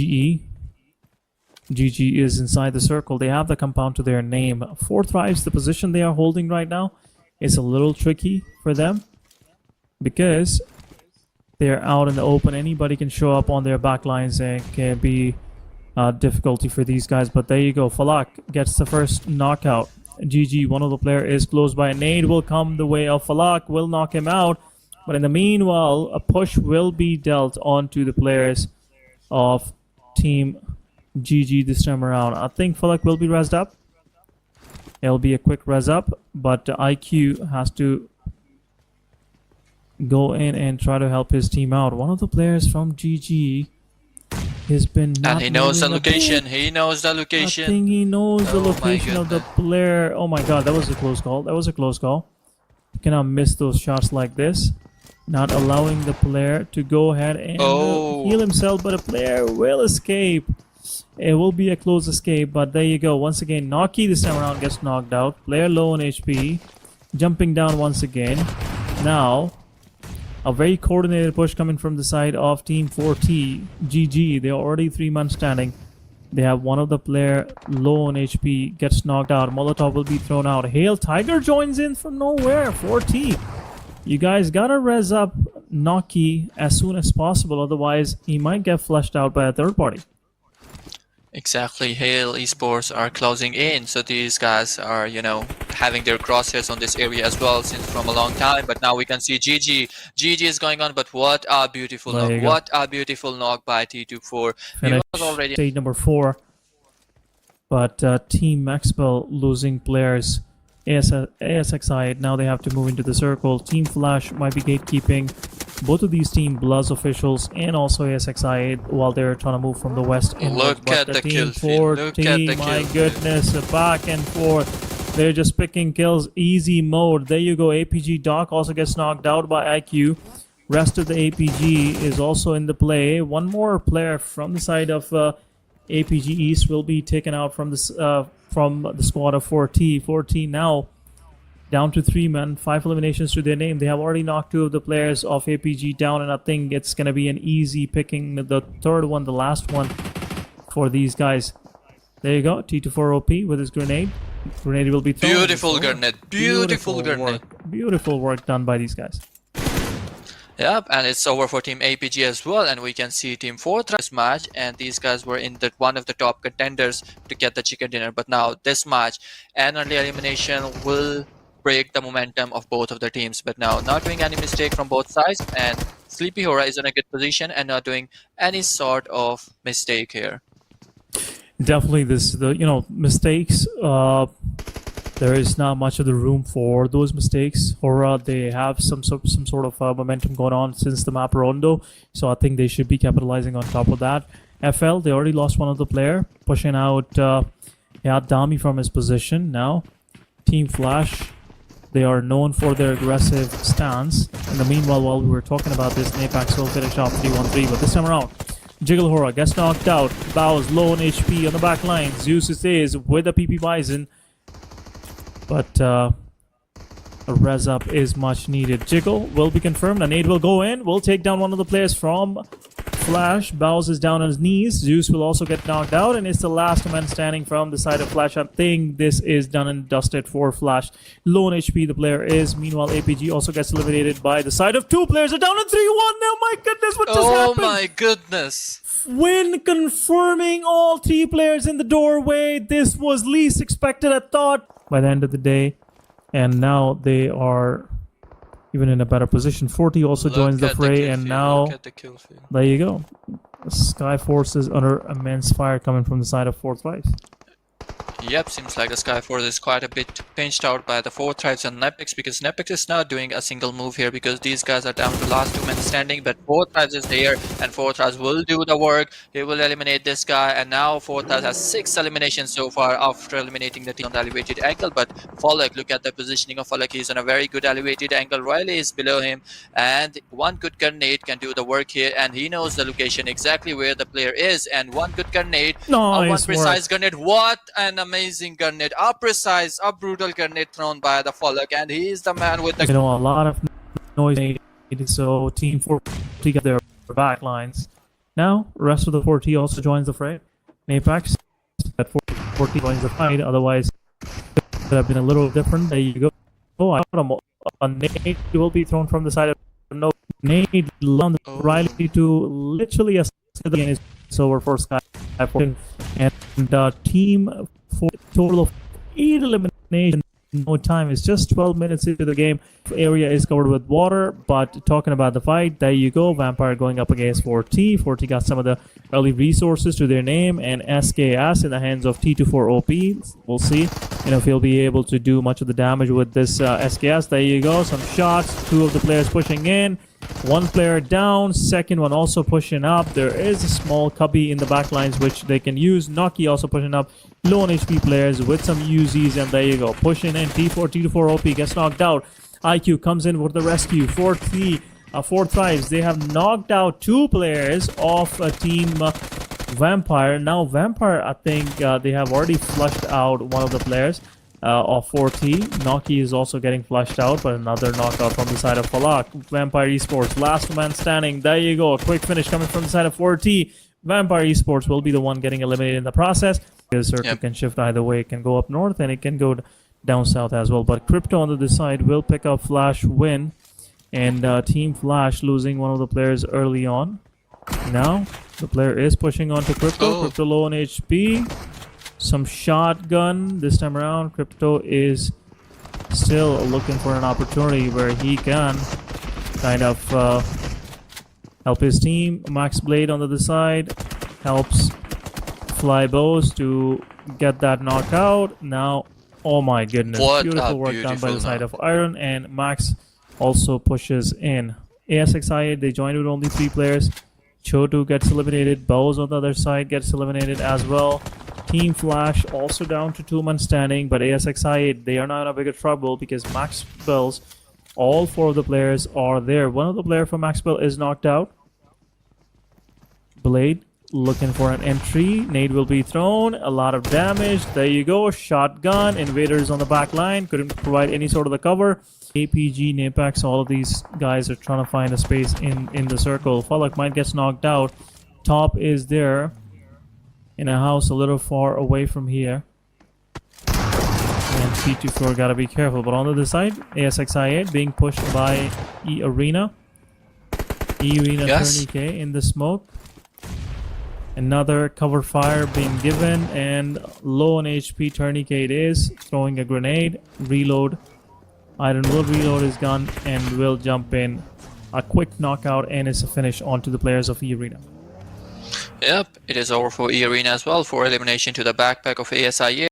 VPE. GG is inside the circle. They have the compound to their name. 4 Thrives, the position they are holding right now, is a little tricky for them because they're out in the open. Anybody can show up on their back lines and can be difficulty for these guys. But there you go. Falak gets the first knockout. GG, one of the player is close by. Nade will come the way of Falak, will knock him out. But in the meanwhile, a push will be dealt onto the players of Team GG this time around. I think Falak will be rezzed up. It'll be a quick res up, but IQ has to go in and try to help his team out. One of the players from GG has been not and he knows the moving a location. bit. He knows the location. I think he knows the Oh my location of the goodness. player. Oh my god, that was a close call. That was a close call. You cannot miss those shots like this. Not allowing the player to go ahead and heal himself, but a player will escape. It will be a close escape, but there you go. Once again, Naki this time around gets knocked out. Player low on HP. Jumping down once again. Now, a very coordinated push coming from the side of Team 4T. GG, they're already 3-man standing. They have one of the player low on HP, gets knocked out. Molotov will be thrown out. Hail Tiger joins in from nowhere. 4T. You guys gotta res up Naki as soon as possible, otherwise he might get flushed out by a third party. Exactly. Hail Esports are closing in, so these guys are, you know, having their crosshairs on this area as well since from a long time. But now we can see GG. GG is going on, but what a beautiful There knock! you go. What a beautiful knock by T24. He Finish was already stage number 4, but Team Maxwell losing players. ASXI, now they have to move into the circle. Team Flash might be gatekeeping both of these Team Bloods officials and also ASXI while they're trying to move from the west inwards. Look at the kill feed. Look at the My kill goodness, back and forth. They're just picking kills, easy mode. There you go. APG Doc also gets knocked out by IQ. Rest of the APG is also in the play. One more player from the side of APG East will be taken out from this from the squad of 4T. 4T now down to 3 men, 5 eliminations to their name. They have already knocked 2 of the players of APG down, and I think it's gonna be an easy picking the third one, the last one for these guys. There you go, T24 OP with his grenade. Grenade will be thrown. beautiful grenade. Beautiful grenade. Beautiful work done by these guys. Yep, and it's over for Team APG as well, and we can see Team 4 this match, and these guys were in the one of the top contenders to get the chicken dinner. But now this match, an early elimination will break the momentum of both of the teams. But now, not doing any mistake from both sides, and Sleepy Hora is in a good position and not doing any sort of mistake here. Definitely, mistakes. There is not much of the room for those mistakes. Hora, they have some sort of momentum going on since the map Rondo, so I think they should be capitalizing on top of that. FL, they already lost one of the player, pushing out Dami from his position. Now, Team Flash, they are known for their aggressive stance. In the meanwhile, while we were talking about this, Napax will finish off 3-1-3, but this time around, Jiggle Hora gets knocked out. Bows low on HP on the back line. Zeus is with the PP Bison. But a res up is much needed. Jiggle will be confirmed. A nade will go in. Will take down one of the players from Flash. Bows is down on his knees. Zeus will also get knocked out. And it's the last man standing from the side of Flash. I think this is done and dusted for Flash. Low on HP the player is. Meanwhile, APG also gets eliminated by the side of 2 players. Are down to 3-1 now. My goodness, what just happened? Oh my goodness. Win confirming all 3 players in the doorway. This was least expected, I thought, by the end of the day. And now they are even in a better position. 40 also joins the fray, and now there you go. Skyforce is under immense fire coming from the side of 4 Thrives. Yep, seems like the Skyforce is quite a bit pinched out by the 4 Thrives and Nepex, because Nepex is not doing a single move here because these guys are down to the last 2 men standing, but 4 Thrives is there and 4 Thrives will do the work. He will eliminate this guy, and now 4 Thrives has 6 eliminations so far after eliminating the team on the elevated angle. But Falak, look at the positioning of Falak. He's on a very good elevated angle. Riley is below him, and one good grenade can do the work here, and he knows the location exactly where the player is, and one good grenade, one precise grenade. What an amazing grenade, a precise, a brutal grenade thrown by the Falak, and he is the man with the... a lot of noise made, so Team 4 got their back lines. Now, rest of the 4T also joins the fray. Apex at 4T joins the fight. Otherwise, it could have been a little different. There you go. Oh, I got a nade will be thrown from the side of no nade on Riley to literally a the game is over for Sky and team for total of 8 eliminations. No time. It's just 12 minutes into the game. Area is covered with water, but talking about the fight, there you go. Vampire going up against 4T. 4T got some of the early resources to their name, and SKS in the hands of T24OP. We'll see, if he'll be able to do much of the damage with this SKS. There you go. Some shots. 2 of the players pushing in. 1 player down. Second one also pushing up. There is a small cubby in the back lines which they can use. Noki also pushing up. Low on HP players with some UZs, and there you go. Pushing in. T24OP gets knocked out. IQ comes in with the rescue. 4 thrives. They have knocked out 2 players of team Vampire. Now Vampire, I think they have already flushed out one of the players of 4T. Noki is also getting flushed out, but another knockout from the side of Falak. Vampire Esports, last man standing. There you go. A quick finish coming from the side of 4T. Vampire Esports will be the one getting eliminated in the process. The circle can shift either way. It can go up north and it can go down south as well. But Crypto on the side will pick up Flash win. And Team Flash losing one of the players early on. Now, the player is pushing on to Crypto. Crypto low on HP. Some shotgun this time around. Crypto is still looking for an opportunity where he can kind of help his team. Max Blade on the other side helps Fly Bows to get that knockout. Now, oh my goodness, beautiful work done by the side of Iron, and Max also pushes in. ASXI, they joined with only 3 players. Chotu gets eliminated. Bows on the other side gets eliminated as well. Team Flash also down to 2 men standing, but ASXI, they are now in a bigger trouble because Max Bells, all 4 of the players are there. One of the players from Max Bell is knocked out. Blade looking for an entry. Nade will be thrown. A lot of damage. There you go. Shotgun. Invaders on the back line. Couldn't provide any sort of the cover. APG, Napex, all of these guys are trying to find a space in the circle. Falak might get knocked out. Top is there in a house a little far away from here. And T24 gotta be careful. But on the other side, ASXI8 being pushed by E-Arena. E-Arena Tourniquet in the smoke. Another cover fire being given, and low on HP Tourniquet is throwing a grenade. Reload. Iron will reload his gun and will jump in. A quick knockout, and it's a finish onto the players of E-Arena. Yep, it is over for E-Arena as well for elimination to the backpack of ASIA.